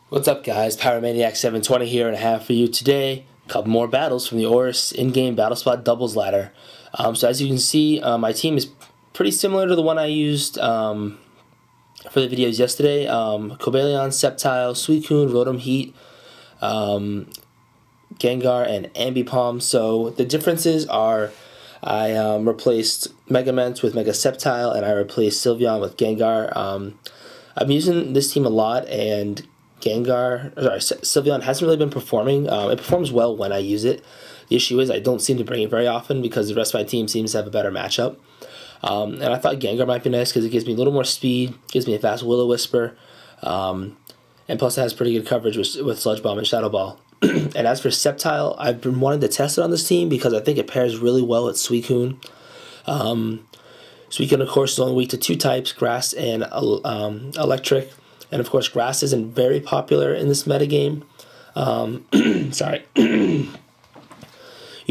What's up, guys? Pyromaniac 720 here and a half for you today. A couple more battles from the ORAS in-game battle spot doubles ladder. So as you can see, my team is pretty similar to the one I used for the videos yesterday. Mega Sceptile, Suicune, Rotom Heat, Gengar, and Ambipom. So the differences are I replaced Megament with Mega Sceptile, and I replaced Sylveon with Gengar. I'm using this team a lot, and Sylveon hasn't really been performing. It performs well when I use it. The issue is I don't seem to bring it very often because the rest of my team seems to have a better matchup. And I thought Gengar might be nice because it gives me a little more speed, gives me a fast Will-O-Wisper, and plus it has pretty good coverage with Sludge Bomb and Shadow Ball. And as for Sceptile, I've been wanting to test it on this team because I think it pairs really well with Suicune. Suicune, of course, is only weak to two types, Grass and Electric. And of course, Grass isn't very popular in this metagame. Sorry. You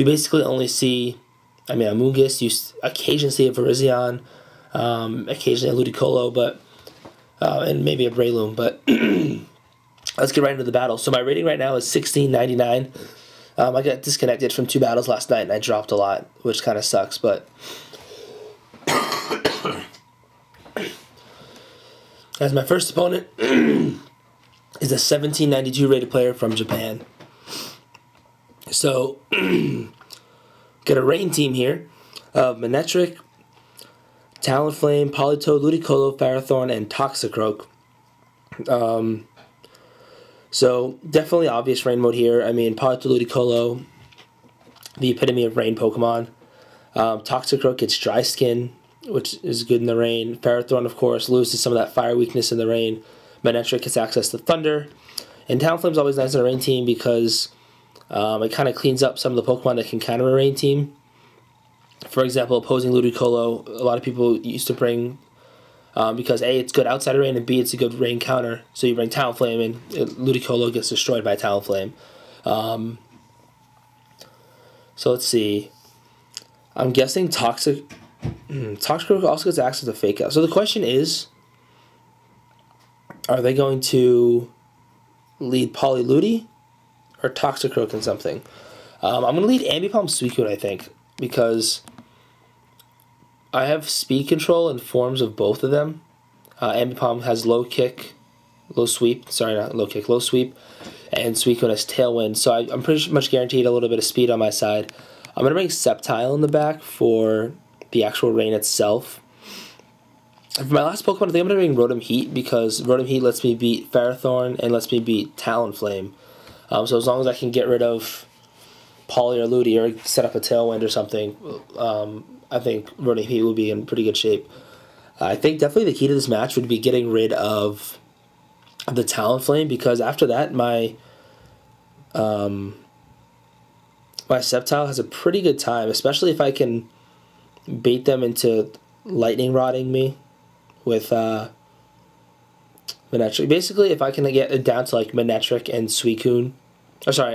basically only see, Amoonguss, you occasionally see a Virizion, occasionally a Ludicolo, and maybe a Breloom, but let's get right into the battle. So my rating right now is 1699. I got disconnected from 2 battles last night, and I dropped a lot, which kind of sucks, but as my first opponent is a 1792 rated player from Japan. So, got a rain team here of Manectric, Talonflame, Politoed, Ludicolo, Ferrothorn, and Toxicroak. So, definitely obvious rain mode here. Politoed, Ludicolo, the epitome of rain Pokemon. Toxicroak gets Dry Skin, which is good in the rain. Ferrothorn, of course, loses some of that fire weakness in the rain. Manectric gets access to Thunder. And Talonflame's always nice in a rain team because it kind of cleans up some of the Pokemon that can counter a rain team. For example, opposing Ludicolo, a lot of people used to bring, because A, it's good outside of rain, and B, it's a good rain counter. So you bring Talonflame, and Ludicolo gets destroyed by Talonflame. So let's see. I'm guessing Toxicroak also gets access to Fake Out. So the question is, are they going to lead Polyludi or Toxicroak in something? I'm going to lead Ambipom Suicune, I think, because I have speed control in forms of both of them. Ambipom has low sweep, and Suicune has Tailwind, so I'm pretty much guaranteed a little bit of speed on my side. I'm going to bring Sceptile in the back for the actual rain itself. And for my last Pokemon, I think I'm going to bring Rotom Heat because Rotom Heat lets me beat Ferrothorn and lets me beat Talonflame. So as long as I can get rid of Poly or Ludi or set up a Tailwind or something, I think Rotom Heat will be in pretty good shape. I think definitely the key to this match would be getting rid of the Talonflame because after that, my Sceptile has a pretty good time, especially if I can bait them into lightning rodding me with Manectric. Basically, if I can get it down to like Manectric and Suicune, if I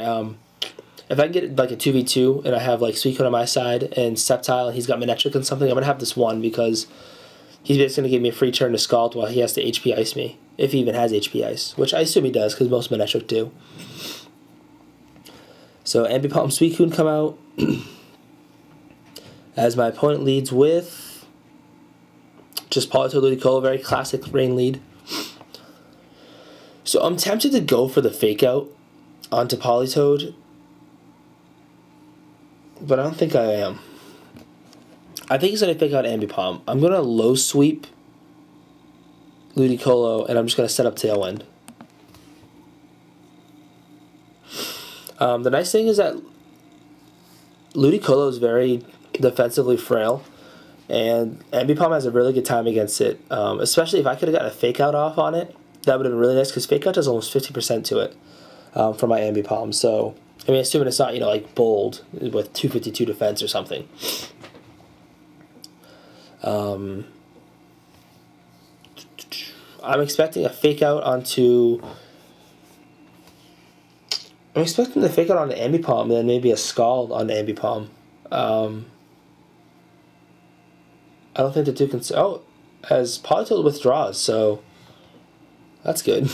can get like a 2v2 and I have like Suicune on my side and Sceptile and he's got Manectric and something, I'm gonna have this one because he's basically gonna give me a free turn to Scald while he has to HP Ice me, if he even has HP Ice, which I assume he does because most Manectric do. So Ambipom Suicune come out as my opponent leads with just Politoed, Ludicolo, very classic rain lead. So I'm tempted to go for the Fake Out onto Politoed, but I don't think I am. I think he's going to Fake Out Ambipom. I'm going to low sweep Ludicolo, and I'm just going to set up Tailwind. The nice thing is that Ludicolo is very defensively frail, and Ambipom has a really good time against it, especially if I could have gotten a Fake Out off on it. That would have been really nice, because Fake Out does almost 50% to it for my Ambipom. So, assuming it's not, like bold with 252 defense or something. I'm expecting a Fake Out onto... I'm expecting to Fake Out on Ambipom, and then maybe a Scald on Ambipom. I don't think the two can... Oh, as Politoed withdraws, so that's good.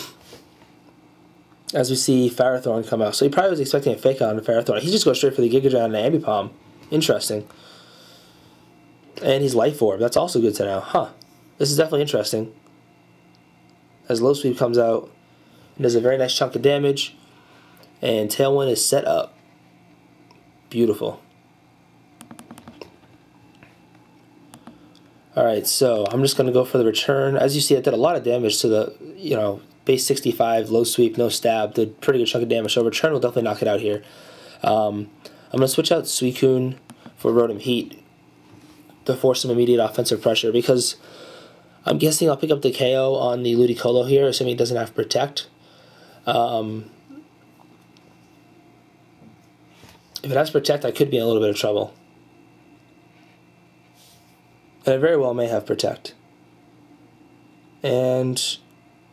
As we see Ferrothorn come out. So he probably was expecting a fake on Ferrothorn. He just goes straight for the Giga Drain and Ambipom. Interesting. And he's Life Orb. That's also good to know. Huh. This is definitely interesting. As Low Sweep comes out, it does a very nice chunk of damage. And Tailwind is set up. Beautiful. Alright, so I'm just going to go for the return. As you see, it did a lot of damage to the, base 65, low sweep, no stab. Did pretty good chunk of damage. So return will definitely knock it out here. I'm going to switch out Suicune for Rotom Heat to force some immediate offensive pressure, because I'm guessing I'll pick up the KO on the Ludicolo here, assuming it doesn't have Protect. If it has Protect, I could be in a little bit of trouble. And it very well may have Protect. And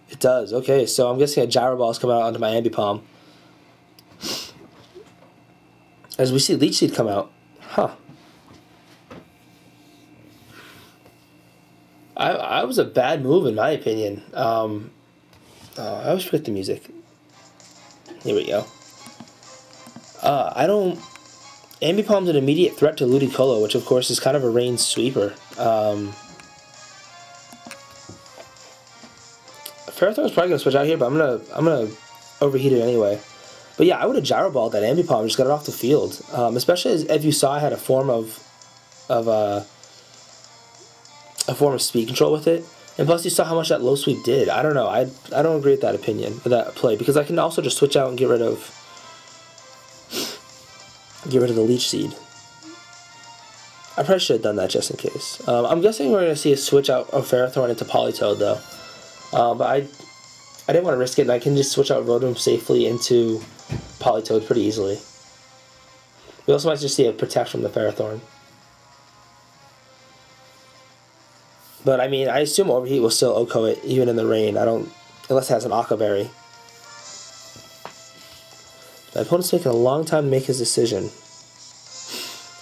it does. Okay, so I'm guessing a Gyro Ball is coming out onto my Ambipom. As we see Leech Seed come out. Huh. I was a bad move in my opinion. I always forget the music. Here we go. Ambipom's an immediate threat to Ludicolo, which of course is kind of a range sweeper. Ferrothorn's probably gonna switch out here, but I'm gonna overheat it anyway. But yeah, I would have Gyro Balled that Ambipom and just got it off the field. Especially if you saw I had a form of speed control with it, and plus you saw how much that low sweep did. I don't know. I don't agree with that opinion, with that play, because I can also just switch out and get rid of the Leech Seed. I probably should have done that just in case. I'm guessing we're going to see a switch out of Ferrothorn into Politoed though. But I didn't want to risk it, and I can just switch out Rotom safely into Politoed pretty easily. We also might just see a Protect from the Ferrothorn. But I mean, I assume Overheat will still OHKO it even in the rain. Unless it has an Aqua Berry. My opponent's taking a long time to make his decision.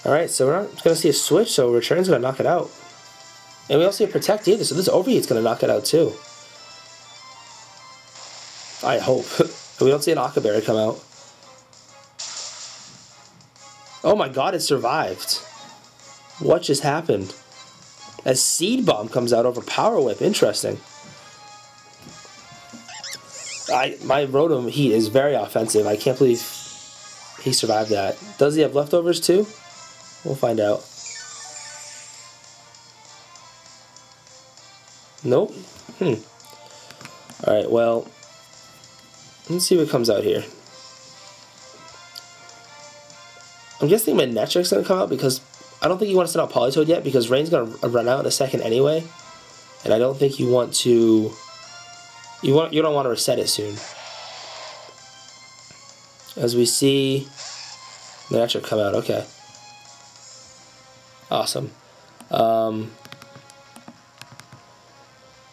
Alright, so we're not going to see a switch, so Return's going to knock it out. And we don't see a Protect either, so this Overheat's going to knock it out too. I hope. We don't see an Aqua Berry come out. Oh my god, it survived. What just happened? As Seed Bomb comes out over Power Whip. Interesting. My Rotom Heat is very offensive. I can't believe he survived that. Does he have leftovers too? We'll find out. Nope. Alright, well, let's see what comes out here. I'm guessing Manetric's going to come out, because I don't think you want to send out Politoed yet, because Rain's going to run out in a second anyway. And I don't think you want to... You don't want to reset it soon. As we see Manetric come out. Okay. Awesome.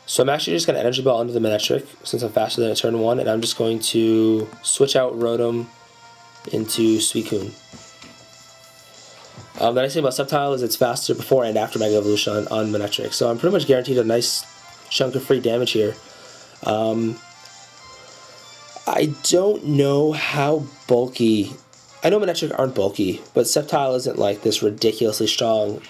So I'm actually just going to Energy Ball into the Manetric, since I'm faster than a turn 1, and I'm just going to switch out Rotom into Suicune. The nice thing about Sceptile is it's faster before and after Mega Evolution on Manetric, so I'm pretty much guaranteed a nice chunk of free damage here. I don't know how bulky... I know Manetric aren't bulky, but Sceptile isn't like this ridiculously strong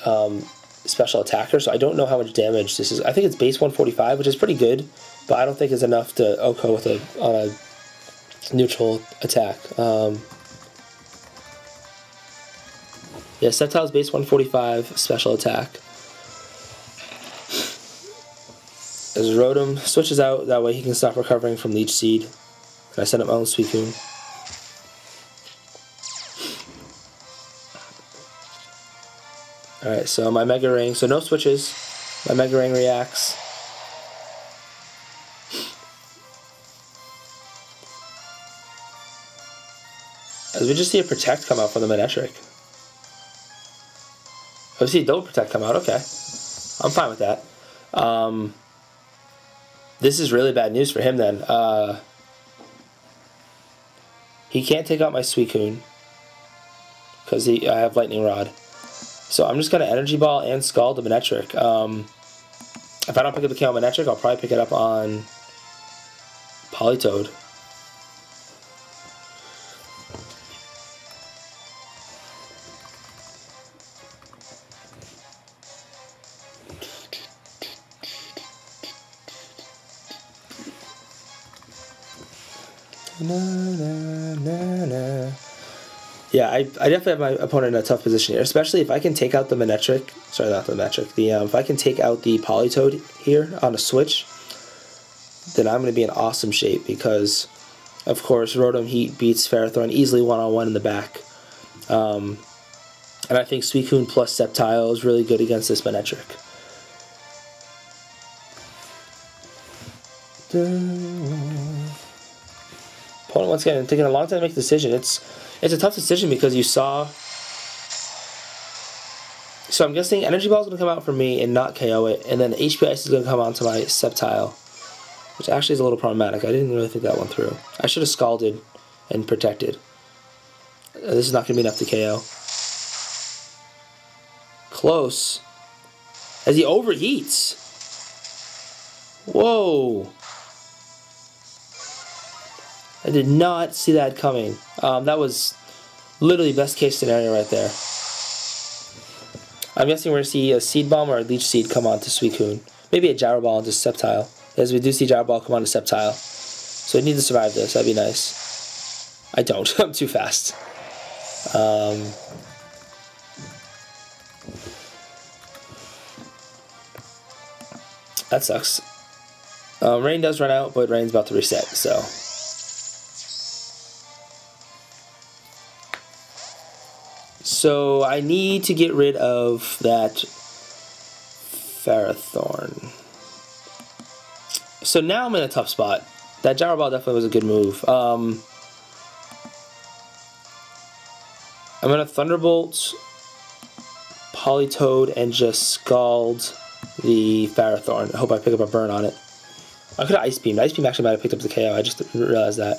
special attacker, so I don't know how much damage this is. I think it's base 145, which is pretty good, but I don't think it's enough to OHKO with on a neutral attack. Yeah, Sceptile's base 145, special attack. As Rotom switches out, that way he can stop recovering from Leech Seed. And I send up my own Suicune. Alright, so my Mega Ring, so no switches. My Mega Ring reacts. As we just see a Protect come out from the Manetric. Oh, we see a double Protect come out, okay. I'm fine with that. This is really bad news for him then. He can't take out my Suicune, because I have Lightning Rod. So I'm just going to Energy Ball and Scald the Manetric. If I don't pick up the KO Manetric, I'll probably pick it up on Politoed. Yeah, I definitely have my opponent in a tough position here, especially if I can take out the Manectric. Sorry, not the Manectric. If I can take out the Politoed here on a switch, then I'm going to be in awesome shape because, of course, Rotom Heat beats Ferrothorn easily one-on-one in the back. And I think Suicune plus Sceptile is really good against this Manectric. Opponent once again taking a long time to make a decision. It's a tough decision because you saw. So I'm guessing Energy Ball is going to come out for me and not KO it, and then HP Ice is going to come onto my Sceptile, which actually is a little problematic. I didn't really think that one through. I should have Scalded and protected. This is not going to be enough to KO. Close. As he overheats. Whoa. I did not see that coming. That was literally best case scenario right there. I'm guessing we're going to see a Seed Bomb or a Leech Seed come on to Suicune. Maybe a Gyro Ball into Sceptile. As we do see Gyro Ball come on to Sceptile. So I need to survive this. That'd be nice. I don't. I'm too fast. That sucks. Rain does run out, but Rain's about to reset, so. So I need to get rid of that Ferrothorn. So now I'm in a tough spot. That Gyro Ball definitely was a good move. I'm going to Thunderbolt, Politoed, and just Scald the Ferrothorn. I hope I pick up a burn on it. I could have Ice Beamed. Ice Beam actually might have picked up the KO. I just didn't realize that.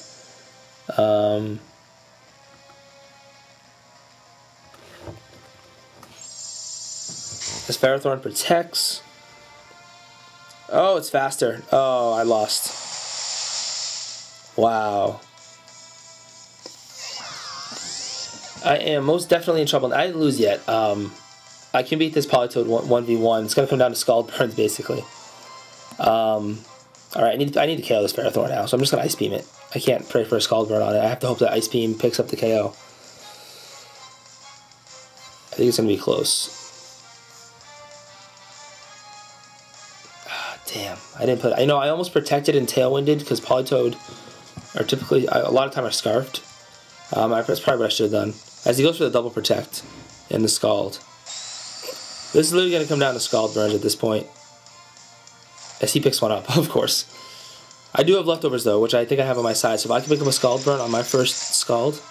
This Ferrothorn protects. Oh, it's faster. Oh, I lost. Wow. I am most definitely in trouble. I didn't lose yet. I can beat this Politoed 1v1. It's going to come down to Scald Burns, basically. Alright, I need to KO this Ferrothorn now, so I'm just going to Ice Beam it. I can't pray for a Scald Burn on it. I have to hope that Ice Beam picks up the KO. I think it's going to be close. Damn, I didn't put. I know I almost protected and Tailwinded because Politoed are typically a lot of time are scarfed. That's probably what I should have done. As he goes for the double protect and the Scald. This is literally going to come down to Scald Burns at this point. As he picks one up, of course. I do have leftovers though, which I think I have on my side. So if I can pick up a Scald Burn on my first Scald.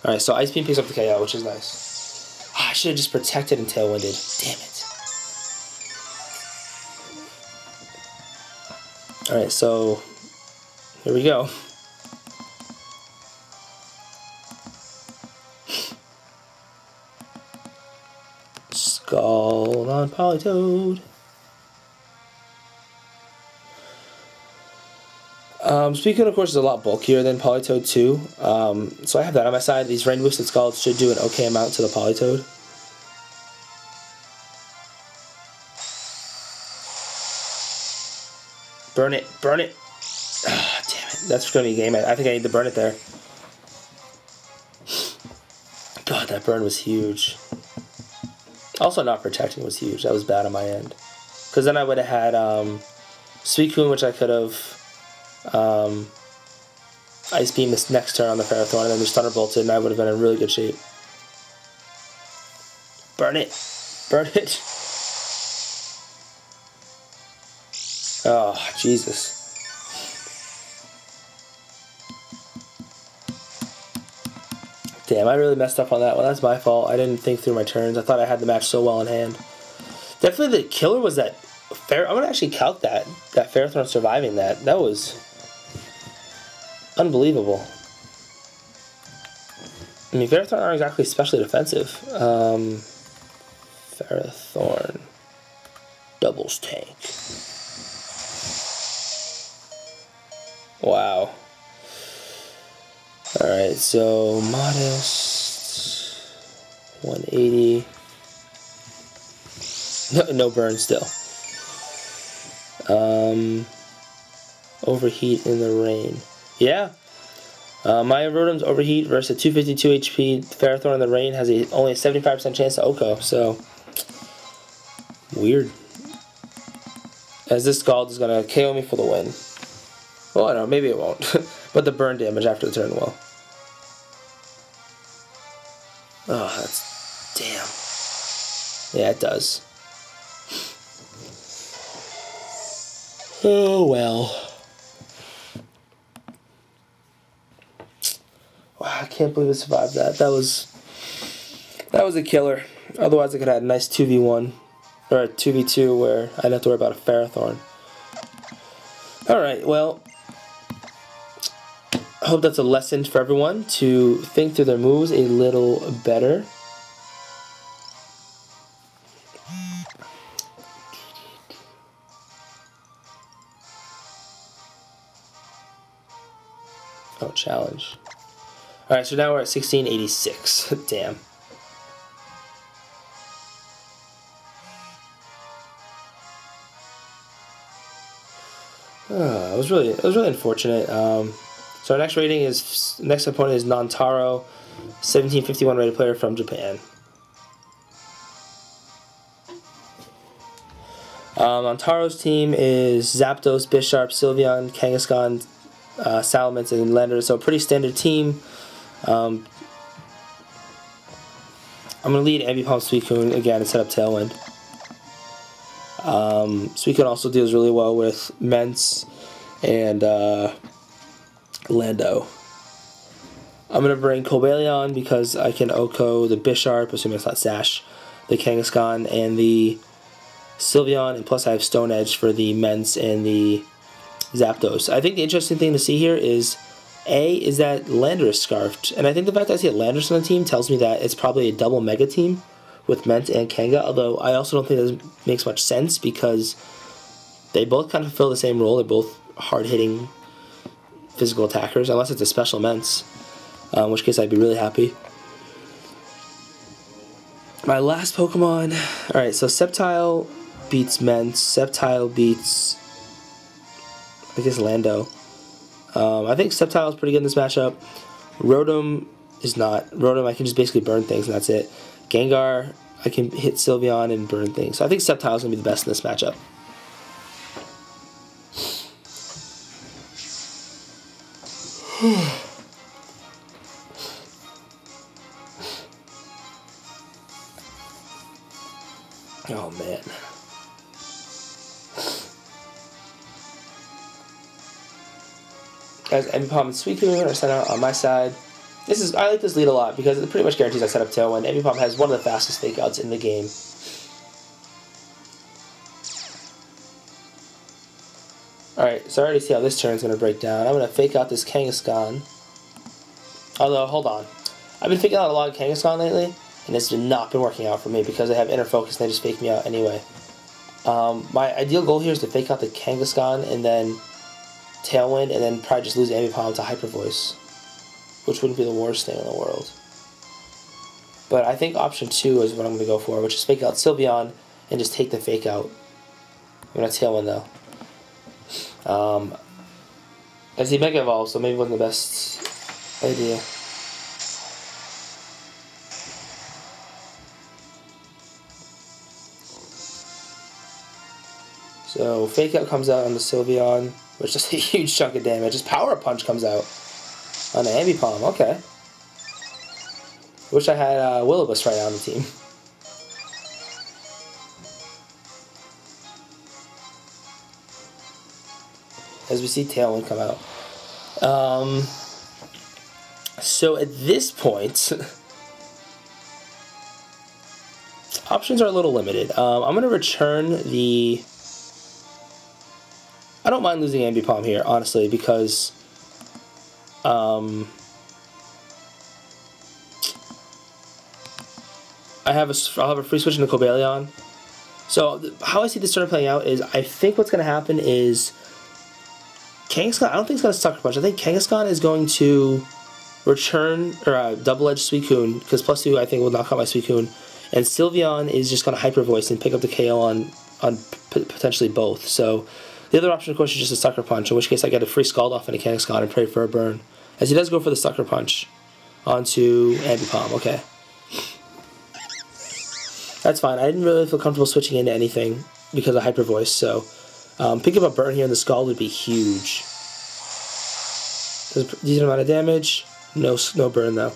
Alright, so Ice Beam picks up the KO, which is nice. I should have just protected and Tailwinded. Damn it. Alright, so here we go. Scald on Politoed. Suicune, of course, is a lot bulkier than Politoed too. So I have that on my side. These Rain Boosted Scalds should do an okay amount to the Politoed. Burn it, burn it. Ah, damn it. That's going to be a game. I think I need to burn it there. God, that burn was huge. Also, not protecting was huge. That was bad on my end. Because then I would have had Suicune, which I could have Ice Beam this next turn on the Ferrothorn, and then just Thunderbolted, and I would have been in really good shape. Burn it. Burn it. Oh, Jesus. Damn, I really messed up on that one. That's my fault. I didn't think through my turns. I thought I had the match so well in hand. Definitely the killer was that I'm going to actually calc that Ferrothorn surviving that. That was unbelievable. I mean, Ferrothorn aren't exactly especially defensive. Ferrothorn. Doubles tank. Wow. Alright, so modest 180. No burn still. Overheat in the rain. Yeah, My Rotom's Overheat versus a 252 HP Ferrothorn in the Rain has only a 75% chance to OHKO, so weird. As this Scald is going to KO me for the win. Well, I don't know, maybe it won't. But the burn damage after the turn will. Oh, that's... damn. Yeah, it does. Oh, well. Wow, I can't believe I survived that. That was a killer. Otherwise, I could have had a nice 2v1. Or a 2v2 where I didn't have to worry about a Ferrothorn. Alright, well... I hope that's a lesson for everyone to think through their moves a little better. Oh, challenge. Alright, so now we're at 1686. Damn. It was really unfortunate. So our next rating is, next opponent is Nantaro, 1751 rated player from Japan. Nantaro's team is Zapdos, Bisharp, Sylveon, Kangaskhan, Salamence, and Lander. So a pretty standard team. I'm going to lead Ambipom Suicune again and set up Tailwind. Suicune also deals really well with Mence and Lando. I'm going to bring Cobalion because I can OHKO the Bisharp, assuming it's not Sash, the Kangaskhan, and the Sylveon, and plus I have Stone Edge for the Mence and the Zapdos. I think the interesting thing to see here is that Lander is Scarfed, and I think the fact that I see a Landers on the team tells me that it's probably a double Mega team with Mence and Kanga, although I also don't think that makes much sense because they both kind of fill the same role. They're both hard-hitting physical attackers, unless it's a special Mence, in which case I'd be really happy. My last Pokemon... Alright, so Sceptile beats Mence, Sceptile beats, I guess, Lando. I think Sceptile is pretty good in this matchup. Rotom is not. Rotom, I can just basically burn things and that's it. Gengar, I can hit Sylveon and burn things. So I think Sceptile is going to be the best in this matchup. Oh man. Guys, Ambipom and Suicune are sent out on my side. I like this lead a lot because it pretty much guarantees I set up Tailwind. Ambipom has one of the fastest fake outs in the game. Alright, so I already see how this turn is going to break down. I'm going to fake out this Kangaskhan. Although, hold on. I've been faking out a lot of Kangaskhan lately, and it's not been working out for me because I have Inner Focus and they just fake me out anyway. My ideal goal here is to fake out the Kangaskhan and then Tailwind, and then probably just lose Ambipom to Hyper Voice, which wouldn't be the worst thing in the world. But I think option 2 is what I'm going to go for, which is fake out Sylveon and just take the fake out. I'm going to Tailwind though. I see Mega Evolve, so maybe it wasn't the best idea. So fake out comes out on the Sylveon, which does a huge chunk of damage. His Power Punch comes out on the Ambipom. Okay. Wish I had Will-O-Wisp right now on the team. As we see Tailwind come out. So at this point, options are a little limited. I'm going to return the... I don't mind losing Ambipom here, honestly, because I'll have a free switch into Cobalion. So how I see this turn playing out is I think what's going to happen is Kangaskhan, I don't think it's going to Sucker Punch. I think Kangaskhan is going to return, or double-edge Suicune, because +2 I think will knock out my Suicune, and Sylveon is just going to Hyper Voice and pick up the KO on potentially both. So the other option, of course, is just a Sucker Punch, in which case I get a free Scald off and a Kangaskhan and pray for a burn. as he does go for the Sucker Punch onto Ambipom. Okay. That's fine. I didn't really feel comfortable switching into anything because of Hyper Voice, so picking up a burn here in the Scald would be huge. Does a decent amount of damage. No burn though.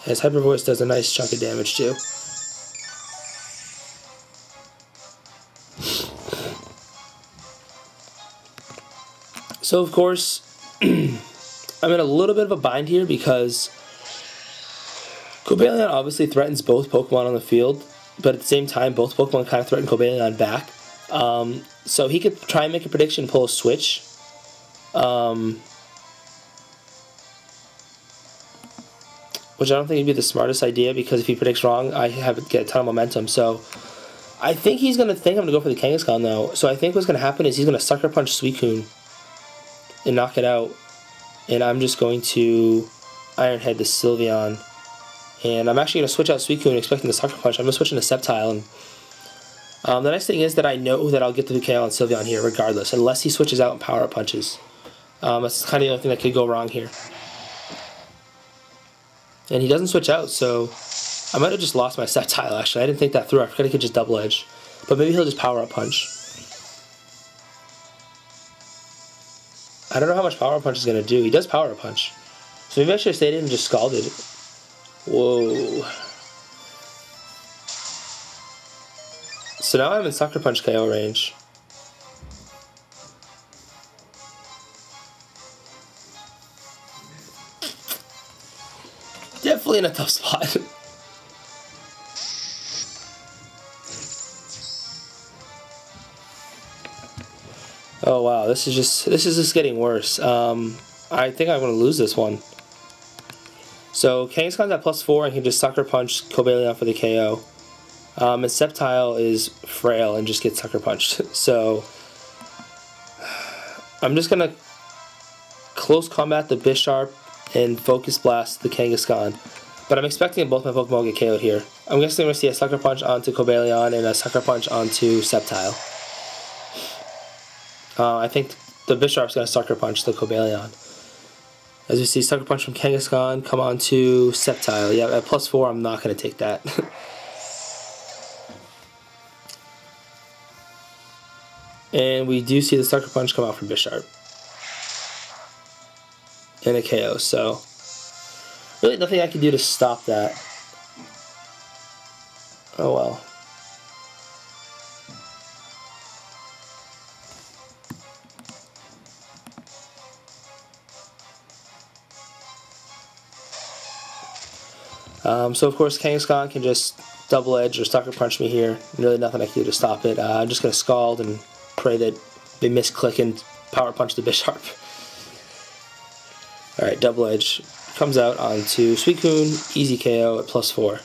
As Hyper Voice does a nice chunk of damage too. So of course, I'm in a little bit of a bind here because Cobalion obviously threatens both Pokemon on the field, but at the same time, both Pokemon kind of threaten Cobalion back. So he could try and make a prediction, pull a switch. Which I don't think would be the smartest idea, because if he predicts wrong, I get a ton of momentum. So I think he's going to think I'm going to go for the Kangaskhan, though. So I think what's going to happen is he's going to Sucker Punch Suicune and knock it out. And I'm just going to Iron Head the Sylveon. And I'm actually going to switch out Suicune expecting the Sucker Punch. I'm going to switch into Sceptile. And the nice thing is that I know that I'll get the KO on Sylveon here regardless, unless he switches out and Power Up Punches. That's kind of the only thing that could go wrong here. And he doesn't switch out, so I might have just lost my Sceptile, actually. I didn't think that through. I forgot he could just Double Edge. But maybe he'll just Power Up Punch. I don't know how much Power Up Punch is going to do. He does Power Up Punch. So maybe I should have stayed in and just Scalded. Whoa. So now I'm in Sucker Punch KO range. Definitely in a tough spot. Oh wow, this is just getting worse. I think I'm gonna lose this one. So Kangaskhan's at +4 and can just Sucker Punch Cobalion for the KO. And Sceptile is frail and just gets Sucker Punched. So I'm just gonna close combat the Bisharp and Focus Blast the Kangaskhan. But I'm expecting both my Pokemon to get KO'd here. I'm guessing we're going to see a Sucker Punch onto Cobalion and a Sucker Punch onto Sceptile. I think the Bisharp's going to Sucker Punch the Cobalion. As we see, Sucker Punch from Kangaskhan come on to Sceptile. Yeah, at +4, I'm not going to take that. And we do see the Sucker Punch come out from Bisharp. And a KO, so really nothing I can do to stop that. Oh well. So of course Kangaskhan can just Double Edge or Sucker Punch me here. Really nothing I can do to stop it. I'm just going to Scald and pray that they misclick and Power Punch the Bisharp. Alright, Double Edge comes out onto Suicune, easy KO at +4.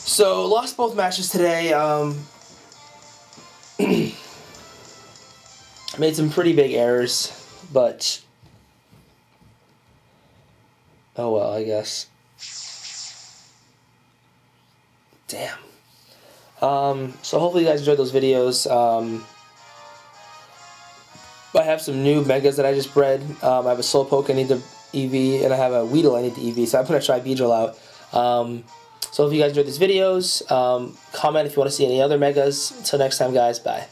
So, lost both matches today. Made some pretty big errors, but oh well, I guess. Damn. So hopefully you guys enjoyed those videos. I have some new Megas that I just bred. I have a Slowpoke I need to EV, and I have a Weedle I need to EV, so I'm going to try Beedrill out. So if you guys enjoyed these videos, comment if you want to see any other Megas. Until next time, guys, bye.